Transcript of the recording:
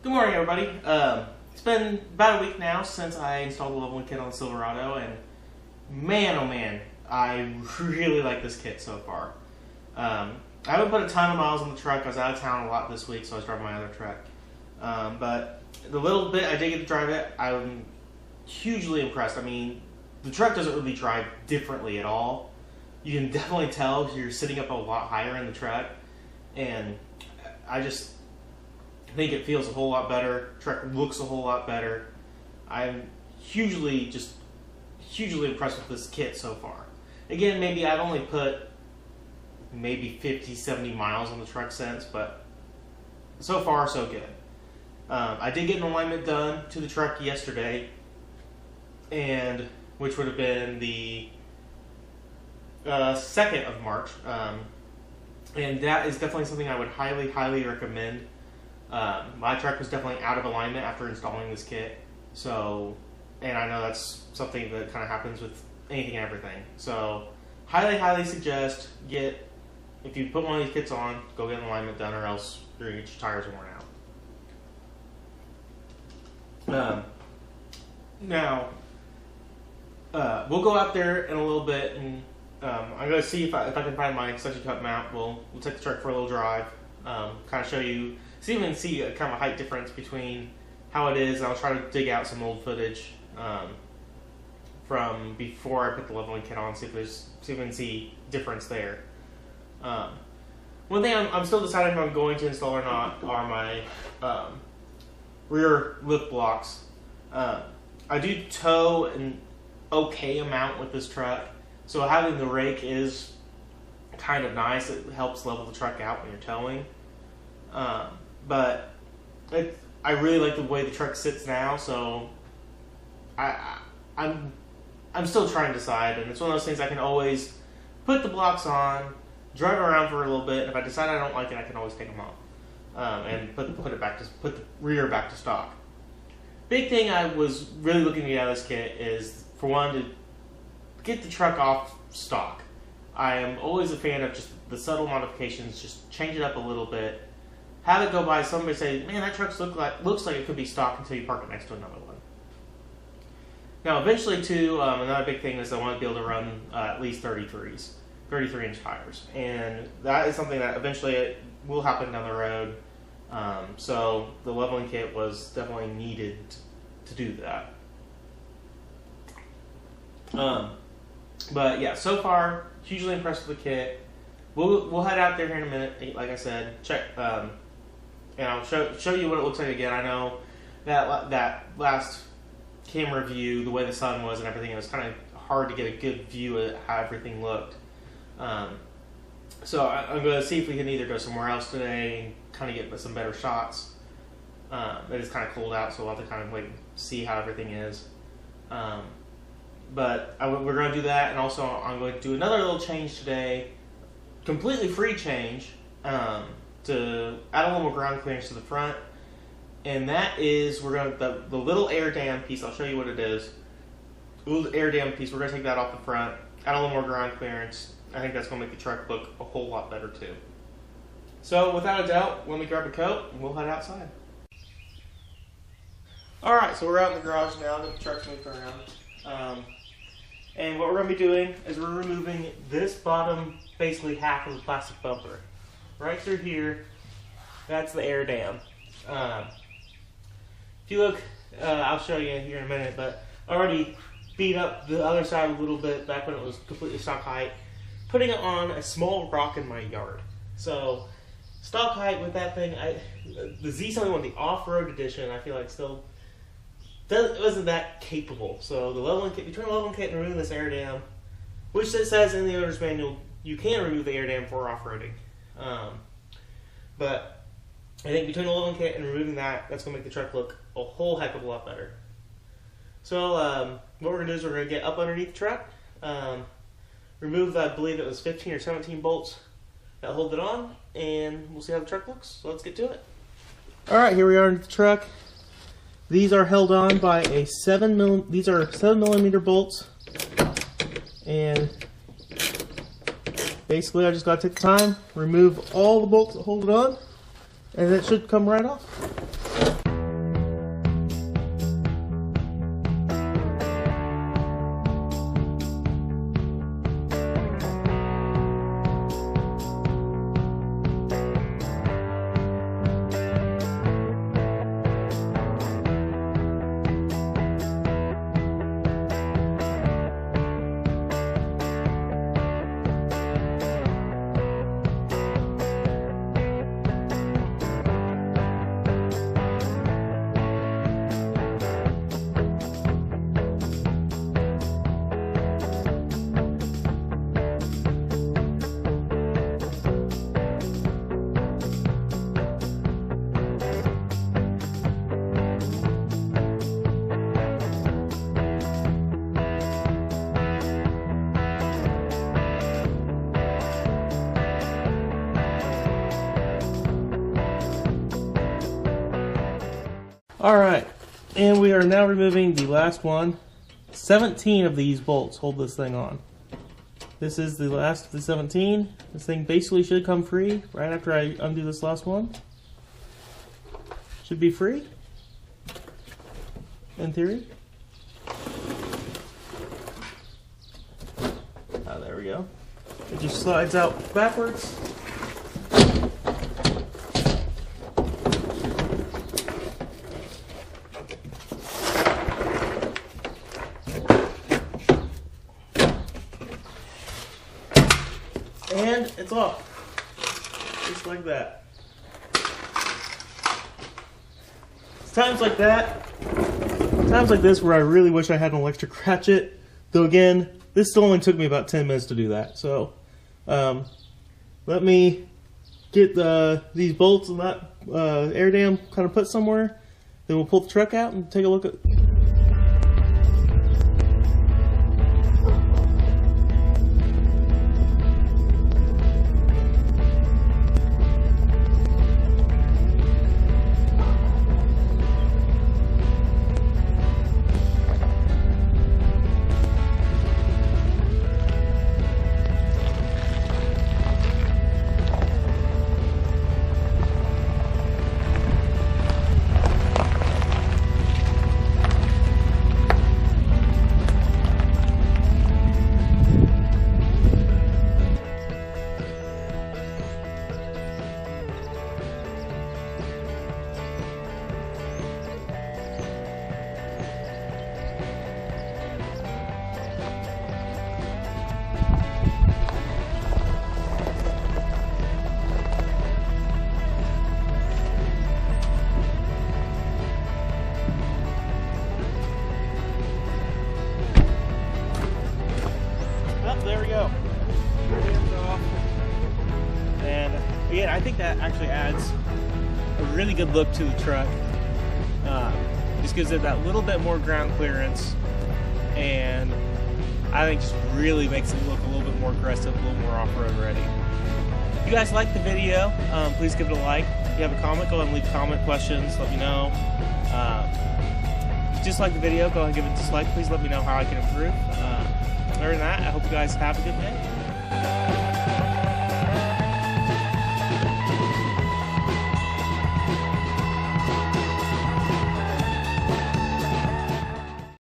Good morning, everybody. It's been about a week now since I installed the leveling kit on the Silverado, and man, oh man, I really like this kit so far. I haven't put a ton of miles on the truck. I was out of town a lot this week, so I was driving my other truck. But the little bit I did get to drive it, I'm hugely impressed. I mean, the truck doesn't really drive differently at all. You can definitely tell you're sitting up a lot higher in the truck, and I just think it feels a whole lot better. Truck looks a whole lot better. I'm hugely impressed with this kit so far. Again, maybe I've only put maybe 50-70 miles on the truck since, but so far so good. I did get an alignment done to the truck yesterday, and which would have been the 2nd of March, and that is definitely something I would highly recommend. My truck was definitely out of alignment after installing this kit, so, and I know that's something that kind of happens with anything and everything. So, highly suggest if you put one of these kits on, go get an alignment done, or else you're gonna get your tires worn out. Now, we'll go out there in a little bit, and I'm gonna see if I can find my suction cup mount. We'll take the truck for a little drive, kind of show you. See if we can see a kind of a height difference between how it is. I'll try to dig out some old footage from before I put the leveling kit on, see if we can see difference there. One thing I'm still deciding if I'm going to install or not are my rear lift blocks. I do tow an okay amount with this truck, so having the rake is kind of nice. It helps level the truck out when you're towing. But I really like the way the truck sits now, so I'm still trying to decide, and it's one of those things I can always put the blocks on, drive around for a little bit, and if I decide I don't like it, I can always take them off and put the rear back to stock. Big thing I was really looking to get out of this kit is, for one, to get the truck off stock. I am always a fan of just the subtle modifications, just change it up a little bit. Have it go by, somebody say, man, that truck looks like it could be stock, until you park it next to another one. Now, eventually, too, another big thing is I want to be able to run at least 33-inch tires. And that is something that eventually will happen down the road. So the leveling kit was definitely needed to do that. But yeah, so far, hugely impressed with the kit. We'll head out there here in a minute, like I said, check, and I'll show you what it looks like again. I know that last camera view, the way the sun was and everything, it was kind of hard to get a good view of how everything looked. So I'm going to see if we can either go somewhere else today and kind of get some better shots. It is kind of cold out, so we'll have to kind of wait and see how everything is. But we're going to do that, and also I'm going to do another little change today, completely free change, to add a little more ground clearance to the front, and that is we're going to the little air dam piece. I'll show you what it is. The little air dam piece. We're going to take that off the front, add a little more ground clearance. I think that's going to make the truck look a whole lot better too. So without a doubt, let me grab a coat and we'll head outside. Alright, so we're out in the garage now that the truck's moved around. And what we're going to be doing is we're removing this bottom, basically half of the plastic bumper. Right through here, that's the air dam. If you look, I'll show you here in a minute, but I already beat up the other side a little bit back when it was completely stock height, putting it on a small rock in my yard. So, stock height with that thing, the Z71, the off-road edition, I feel like still wasn't that capable. So the leveling kit, between the leveling kit and removing this air dam, which it says in the owner's manual, you can remove the air dam for off-roading. But I think between the leveling kit and removing that, that's going to make the truck look a whole heck of a lot better. So what we're going to do is we're going to get up underneath the truck, remove, I believe it was 15 or 17 bolts that hold it on, and we'll see how the truck looks. So let's get to it. Alright, here we are in the truck. These are held on by a 7mm bolts, and basically I just got to take the time, remove all the bolts that hold it on, and it should come right off. Alright, and we are now removing the last one. 17 of these bolts hold this thing on. This is the last of the 17. This thing basically should come free right after I undo this last one. Should be free, in theory. Oh, there we go. It just slides out backwards. And it's off. Just like that. It's times like that, times like this where I really wish I had an electric ratchet. Though again, this still only took me about 10 minutes to do that. So, let me get these bolts and that air dam kind of put somewhere. Then we'll pull the truck out and take a look at. There we go. And again, I think that actually adds a really good look to the truck. Just gives it that little bit more ground clearance, and I think just really makes it look a little bit more aggressive, a little more off-road ready. If you guys like the video, please give it a like. If you have a comment, go ahead and leave comment, questions, let me know. If you just like the video, go ahead and give it a dislike. Please let me know how I can improve. Other than that, I hope you guys have a good day.